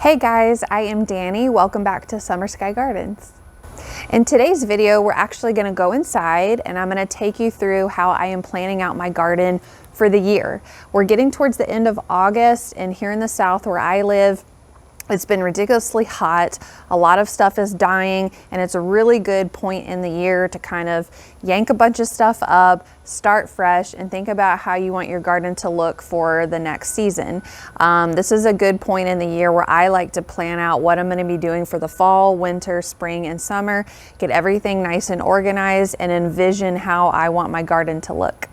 Hey guys, I am Dani. Welcome back to Summer Skye Gardens. In today's video, we're actually going to go inside and I'm going to take you through how I am planning out my garden for the year. We're getting towards the end of August, and here in the South where I live, it's been ridiculously hot. A lot of stuff is dying, and it's a really good point in the year to kind of yank a bunch of stuff up, start fresh, and think about how you want your garden to look for the next season. This is a good point in the year where I like to plan out what I'm going to be doing for the fall, winter, spring, and summer, get everything nice and organized, and envision how I want my garden to look.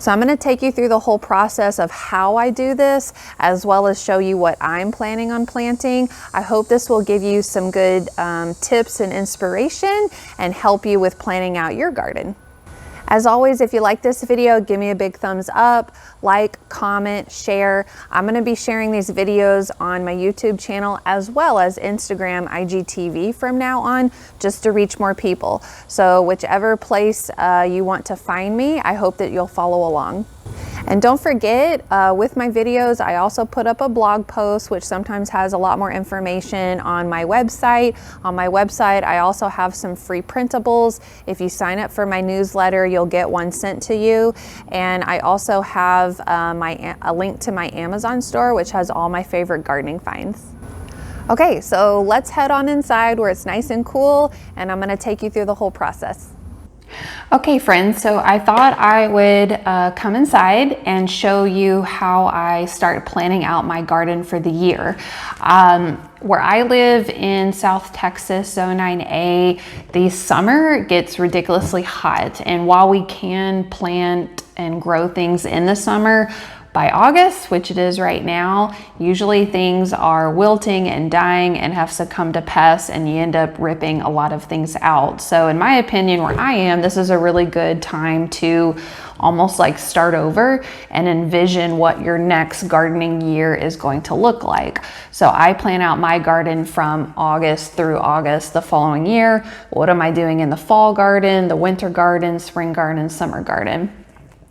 So I'm going to take you through the whole process of how I do this, as well as show you what I'm planning on planting. I hope this will give you some good tips and inspiration and help you with planning out your garden. As always, if you like this video, give me a big thumbs up, like, comment, share. I'm going to be sharing these videos on my YouTube channel as well as Instagram, IGTV from now on, just to reach more people. So whichever place you want to find me, I hope that you'll follow along. And don't forget, with my videos, I also put up a blog post, which sometimes has a lot more information on my website. On my website, I also have some free printables. If you sign up for my newsletter, you'll get one sent to you. And I also have a link to my Amazon store, which has all my favorite gardening finds. Okay, so let's head on inside where it's nice and cool, and I'm gonna take you through the whole process. Okay friends, so I thought I would come inside and show you how I start planning out my garden for the year. Where I live in South Texas, Zone 9A, the summer gets ridiculously hot, and while we can plant and grow things in the summer, by August, which it is right now, usually things are wilting and dying and have succumbed to pests, and you end up ripping a lot of things out. So in my opinion, where I am, this is a really good time to almost like start over and envision what your next gardening year is going to look like. So I plan out my garden from August through August the following year. What am I doing in the fall garden, the winter garden, spring garden, summer garden?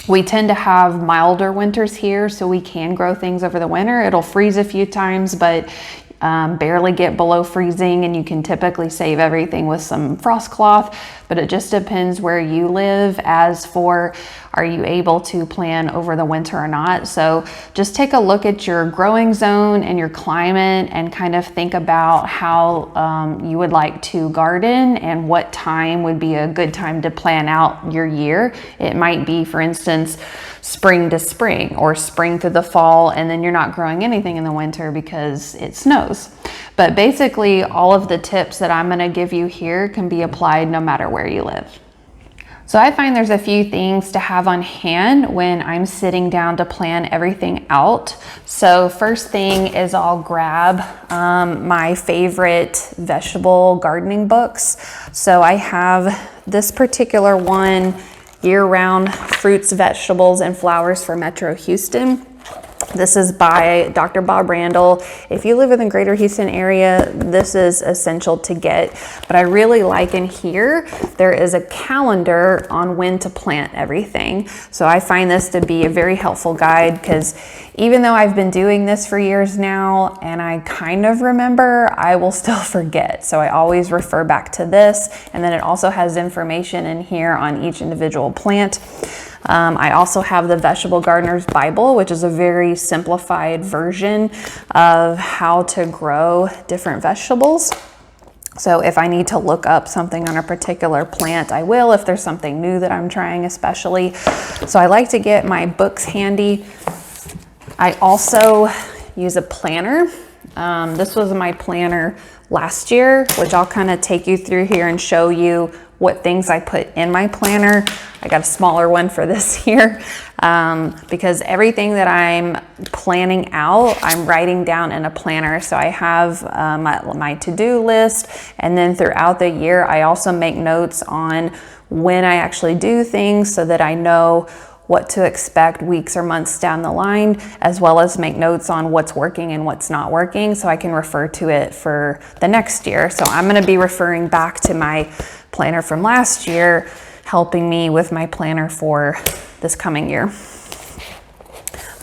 We tend to have milder winters here, so we can grow things over the winter. It'll freeze a few times, but barely get below freezing, and you can typically save everything with some frost cloth, but it just depends where you live as for are you able to plan over the winter or not. So just take a look at your growing zone and your climate and kind of think about how you would like to garden and what time would be a good time to plan out your year. It might be, for instance, spring to spring or spring to the fall, and then you're not growing anything in the winter because it snows. But basically, all of the tips that I'm going to give you here can be applied no matter where you live. So I find there's a few things to have on hand when I'm sitting down to plan everything out. So first thing is I'll grab my favorite vegetable gardening books. So I have this particular one, Year-Round Fruits, Vegetables, and Flowers for Metro Houston. This is by Dr. Bob Randall. If you live in the greater Houston area, this is essential to get. But I really like in here, there is a calendar on when to plant everything. So I find this to be a very helpful guide, because even though I've been doing this for years now and I kind of remember, I will still forget. So I always refer back to this. And then it also has information in here on each individual plant. I also have the Vegetable Gardener's Bible, which is a very simplified version of how to grow different vegetables. So if I need to look up something on a particular plant, I will, if there's something new that I'm trying especially. So I like to get my books handy. I also use a planner. This was my planner last year, which I'll kind of take you through here and show you what things I put in my planner. I got a smaller one for this year because everything that I'm planning out, I'm writing down in a planner. So I have my to-do list, and then throughout the year, I also make notes on when I actually do things so that I know what to expect weeks or months down the line, as well as make notes on what's working and what's not working so I can refer to it for the next year. So I'm going to be referring back to my planner from last year, helping me with my planner for this coming year.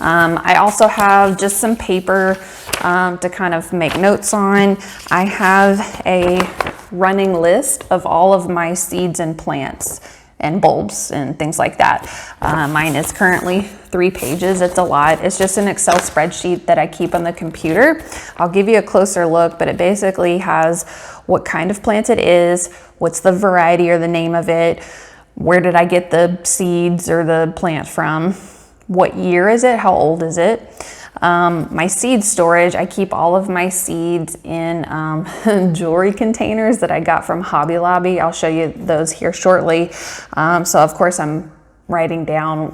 I also have just some paper to kind of make notes on. I have a running list of all of my seeds and plants and bulbs and things like that. Mine is currently 3 pages. It's a lot. It's just an Excel spreadsheet that I keep on the computer. I'll give you a closer look, but it basically has what kind of plant it is, what's the variety or the name of it, where did I get the seeds or the plant from, what year is it, how old is it. My seed storage, I keep all of my seeds in jewelry containers that I got from Hobby Lobby. I'll show you those here shortly. So of course I'm writing down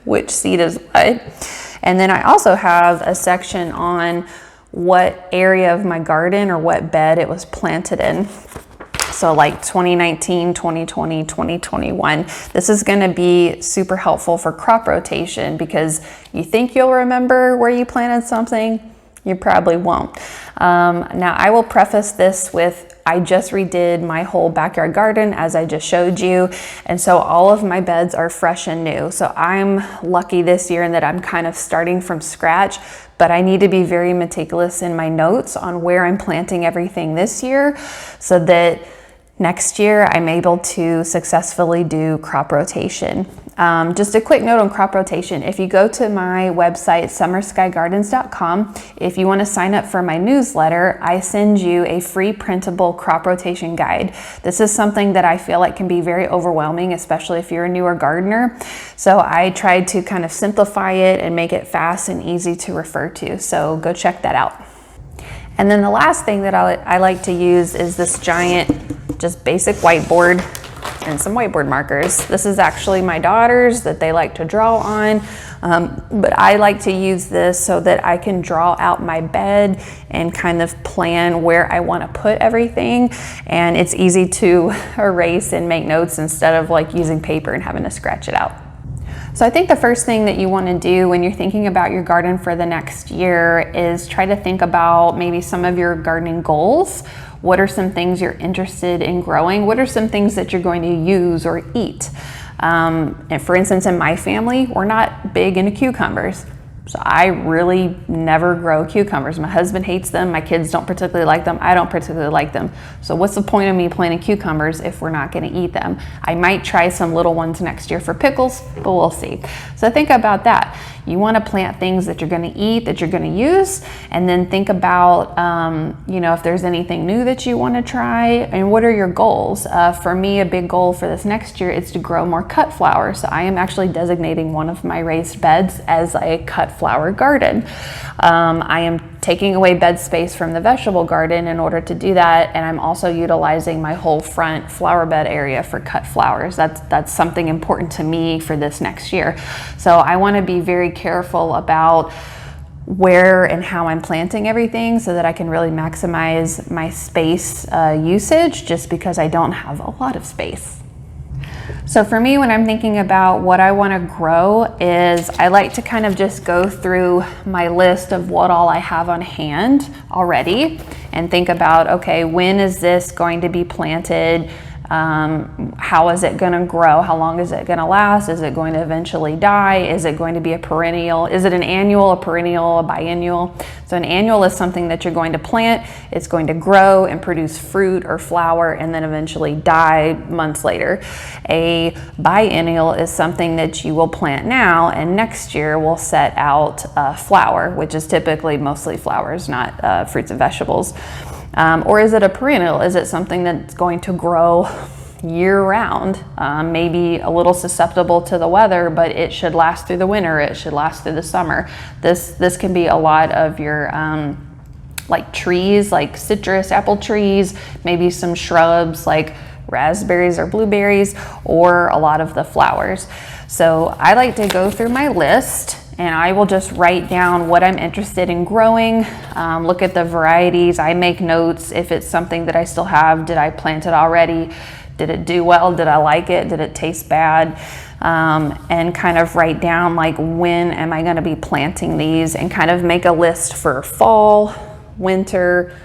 which seed is what. And then I also have a section on what area of my garden or what bed it was planted in. So like 2019, 2020, 2021. This is going to be super helpful for crop rotation because you think you'll remember where you planted something, you probably won't. Now I will preface this with I just redid my whole backyard garden as I just showed you. And so all of my beds are fresh and new. So I'm lucky this year in that I'm kind of starting from scratch, but I need to be very meticulous in my notes on where I'm planting everything this year so that next year I'm able to successfully do crop rotation. Just a quick note on crop rotation. If you go to my website, summerskyegardens.com, if you want to sign up for my newsletter, I send you a free printable crop rotation guide. This is something that I feel like can be very overwhelming, especially if you're a newer gardener. So I tried to kind of simplify it and make it fast and easy to refer to. So go check that out. And then the last thing that I like to use is this giant, just basic whiteboard and some whiteboard markers. This is actually my daughter's that they like to draw on, but I like to use this so that I can draw out my bed and kind of plan where I want to put everything. And it's easy to erase and make notes instead of like using paper and having to scratch it out. So I think the first thing that you want to do when you're thinking about your garden for the next year is try to think about maybe some of your gardening goals. What are some things you're interested in growing? What are some things that you're going to use or eat? And for instance, in my family, we're not big into cucumbers. So I really never grow cucumbers. My husband hates them. My kids don't particularly like them. I don't particularly like them. So what's the point of me planting cucumbers if we're not going to eat them? I might try some little ones next year for pickles, but we'll see. So think about that. You want to plant things that you're going to eat, that you're going to use, and then think about, if there's anything new that you want to try, and what are your goals? For me, a big goal for this next year is to grow more cut flowers. So I am actually designating one of my raised beds as a cut flower garden. I am taking away bed space from the vegetable garden in order to do that, and I'm also utilizing my whole front flower bed area for cut flowers. That's something important to me for this next year. So I want to be very careful about where and how I'm planting everything so that I can really maximize my space usage, just because I don't have a lot of space. So for me, when I'm thinking about what I want to grow, is I like to kind of just go through my list of what all I have on hand already and think about, okay, when is this going to be planted? How is it going to grow? How long is it going to last? Is it going to eventually die? Is it going to be a perennial? Is it an annual, a perennial, a biennial? So an annual is something that you're going to plant. It's going to grow and produce fruit or flower and then eventually die months later. A biennial is something that you will plant now and next year will set out flower, which is typically mostly flowers, not fruits and vegetables. Or is it a perennial? Is it something that's going to grow year-round? Maybe a little susceptible to the weather, but it should last through the winter. It should last through the summer. This can be a lot of your like trees, like citrus, apple trees, maybe some shrubs like raspberries or blueberries, or a lot of the flowers. So I like to go through my list and I will just write down what I'm interested in growing, look at the varieties. I make notes if it's something that I still have. Did I plant it already? Did it do well? Did I like it? Did it taste bad? And kind of write down like, when am I going to be planting these, and kind of make a list for fall, winter,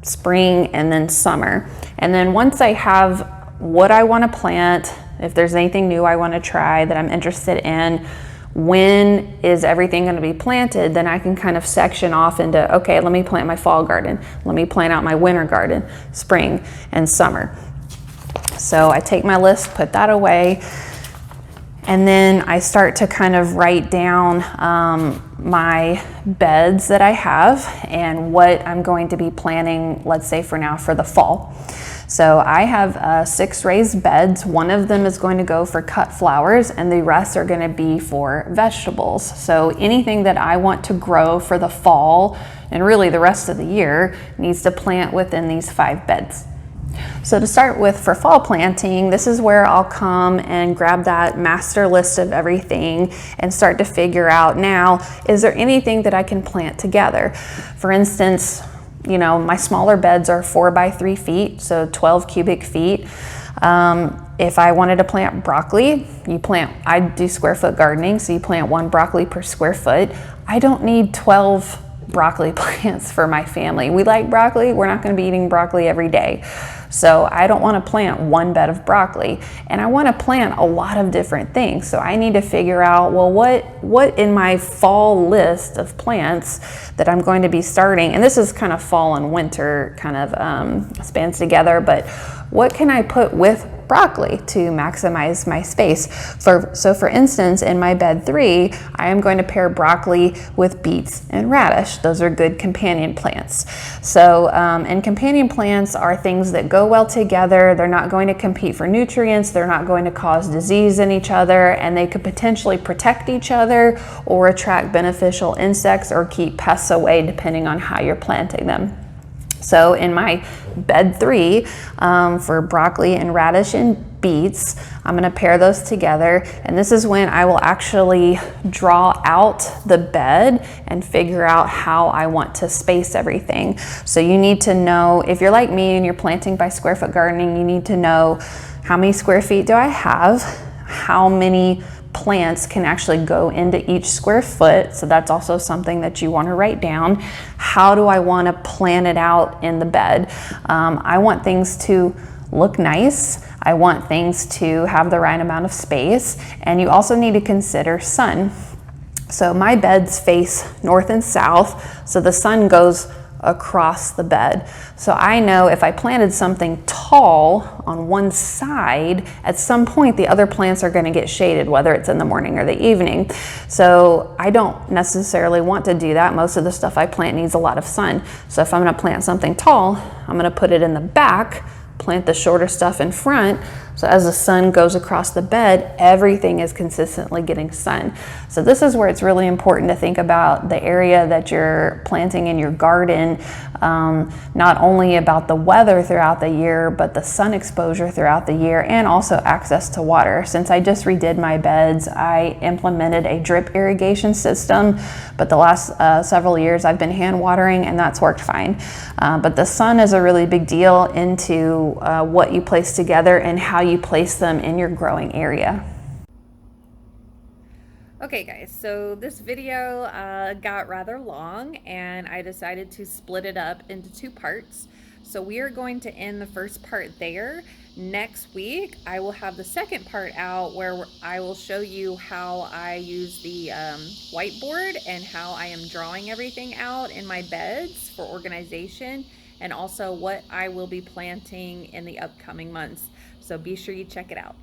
spring, and then summer. And then once I have what I want to plant, if there's anything new I want to try that I'm interested in, when is everything going to be planted, then I can kind of section off into, okay, let me plant my fall garden, let me plant out my winter garden, spring and summer. So I take my list, put that away, and then I start to kind of write down my beds that I have and what I'm going to be planting, let's say for now, for the fall. So I have 6 raised beds. One of them is going to go for cut flowers and the rest are going to be for vegetables. So anything that I want to grow for the fall and really the rest of the year needs to plant within these 5 beds. So to start with, for fall planting, this is where I'll come and grab that master list of everything and start to figure out, now, is there anything that I can plant together? For instance, you know, my smaller beds are 4 by 3 feet, so 12 cubic feet. If I wanted to plant broccoli, I do square foot gardening, so you plant 1 broccoli per square foot. I don't need 12 broccoli plants for my family. We like broccoli, we're not going to be eating broccoli every day. So I don't want to plant 1 bed of broccoli, and I want to plant a lot of different things. So I need to figure out, well, what in my fall list of plants that I'm going to be starting, and this is kind of fall and winter kind of spans together, but what can I put with broccoli to maximize my space? So for instance, in my bed 3, I am going to pair broccoli with beets and radish. Those are good companion plants. So, and companion plants are things that go well together. They're not going to compete for nutrients. They're not going to cause disease in each other, and they could potentially protect each other or attract beneficial insects or keep pests away depending on how you're planting them. So in my bed 3, for broccoli and radish and beets, I'm going to pair those together, and this is when I will actually draw out the bed and figure out how I want to space everything. So you need to know, if you're like me and you're planting by square foot gardening, you need to know how many square feet do I have, how many plants can actually go into each square foot. So that's also something that you want to write down. How do I want to plan it out in the bed? I want things to look nice. I want things to have the right amount of space. And you also need to consider sun. So my beds face north and south, so the sun goes across the bed. So I know if I planted something tall on one side, at some point the other plants are going to get shaded, whether it's in the morning or the evening. So I don't necessarily want to do that. Most of the stuff I plant needs a lot of sun. So if I'm going to plant something tall, I'm going to put it in the back, plant the shorter stuff in front. So as the sun goes across the bed, everything is consistently getting sun. So this is where it's really important to think about the area that you're planting in your garden, not only about the weather throughout the year, but the sun exposure throughout the year, and also access to water. Since I just redid my beds, I implemented a drip irrigation system, but the last several years I've been hand watering, and that's worked fine. But the sun is a really big deal into what you place together and how you place them in your growing area. Okay guys, so this video got rather long, and I decided to split it up into 2 parts. So we are going to end the first part there. Next week, I will have the second part out where I will show you how I use the whiteboard and how I am drawing everything out in my beds for organization, and also what I will be planting in the upcoming months. So be sure you check it out.